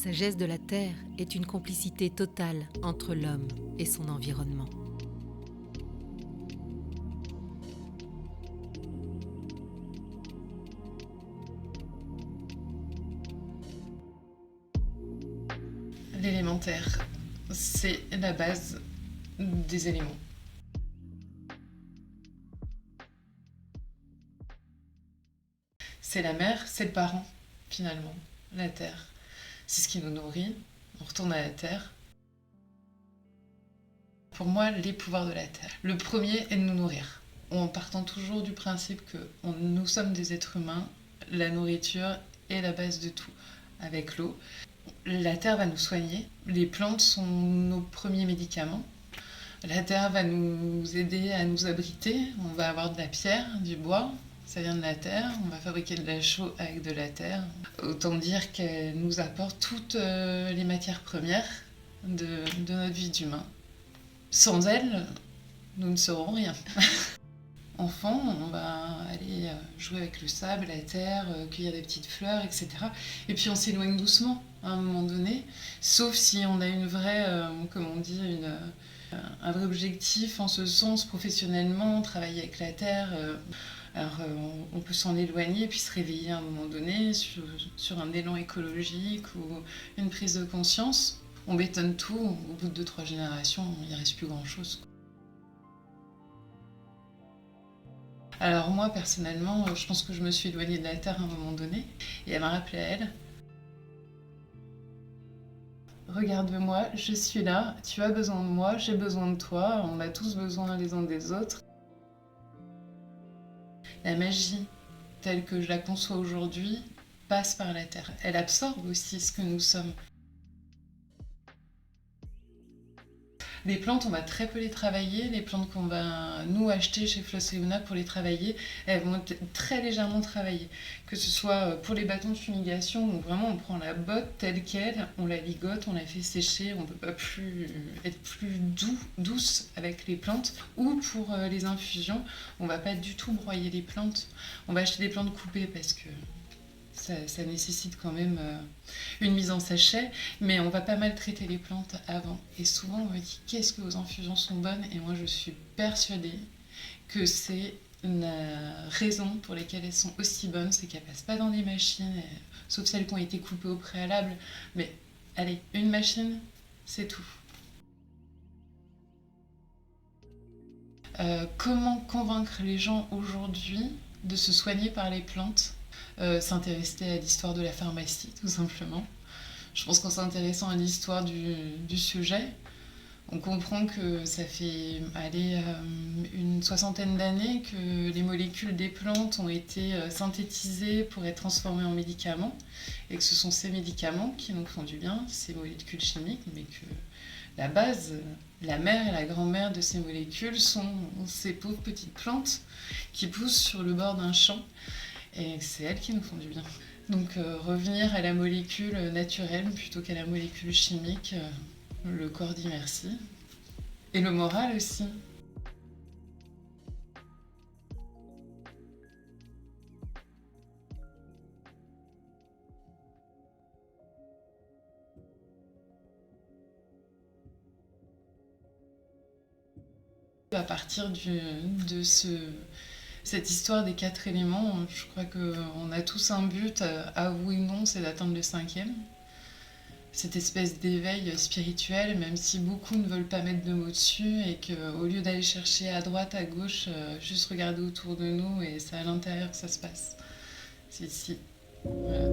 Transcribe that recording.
sagesse de la Terre est une complicité totale entre l'homme et son environnement. L'élémentaire, c'est la base des éléments. C'est la mère, c'est le parent, finalement, la terre. C'est ce qui nous nourrit, on retourne à la terre. Pour moi, les pouvoirs de la terre. Le premier est de nous nourrir. En partant toujours du principe que nous sommes des êtres humains, la nourriture est la base de tout, avec l'eau. La terre va nous soigner, les plantes sont nos premiers médicaments. La terre va nous aider à nous abriter, on va avoir de la pierre, du bois, ça vient de la terre, on va fabriquer de la chaux avec de la terre. Autant dire qu'elle nous apporte toutes les matières premières de notre vie d'humain. Sans elle, nous ne serons rien. Enfant, on va aller jouer avec le sable, la terre, cueillir des petites fleurs, etc. Et puis on s'éloigne doucement à un moment donné, sauf si on a une vraie, comme on dit, un vrai objectif en ce sens professionnellement, travailler avec la terre. Alors on peut s'en éloigner et puis se réveiller à un moment donné sur un élan écologique ou une prise de conscience. On bétonne tout, au bout de 2-3 générations, il ne reste plus grand-chose. Alors moi, personnellement, je pense que je me suis éloignée de la Terre à un moment donné, et elle m'a rappelé à elle. Regarde-moi, je suis là, tu as besoin de moi, j'ai besoin de toi, on a tous besoin les uns des autres. La magie, telle que je la conçois aujourd'hui, passe par la Terre. Elle absorbe aussi ce que nous sommes. Les plantes, on va très peu les travailler. Les plantes qu'on va nous acheter chez Floss et Luna pour les travailler, elles vont être très légèrement travaillées. Que ce soit pour les bâtons de fumigation, où vraiment on prend la botte telle qu'elle, on la ligote, on la fait sécher, on ne peut pas plus être plus douce avec les plantes. Ou pour les infusions, on ne va pas du tout broyer les plantes. On va acheter des plantes coupées parce que ça nécessite quand même une mise en sachet, mais on va pas maltraiter les plantes avant. Et souvent on me dit qu'est-ce que vos infusions sont bonnes, et moi je suis persuadée que c'est la raison pour laquelle elles sont aussi bonnes, c'est qu'elles passent pas dans des machines, sauf celles qui ont été coupées au préalable, mais allez, une machine, c'est tout. Comment convaincre les gens aujourd'hui de se soigner par les plantes? S'intéresser à l'histoire de la pharmacie, tout simplement. Je pense qu'en s'intéressant à l'histoire du sujet, on comprend que ça fait une 60aine d'années que les molécules des plantes ont été synthétisées pour être transformées en médicaments, et que ce sont ces médicaments qui nous font du bien, ces molécules chimiques, mais que la base, la mère et la grand-mère de ces molécules sont ces pauvres petites plantes qui poussent sur le bord d'un champ. Et c'est elles qui nous font du bien. Donc revenir à la molécule naturelle plutôt qu'à la molécule chimique, le corps dit merci. Et le moral aussi. À partir de cette histoire des 4 éléments, je crois qu'on a tous un but, avoué ou non, c'est d'atteindre le 5e. Cette espèce d'éveil spirituel, même si beaucoup ne veulent pas mettre de mots dessus, et qu'au lieu d'aller chercher à droite, à gauche, juste regarder autour de nous, et c'est à l'intérieur que ça se passe. C'est ici. Voilà.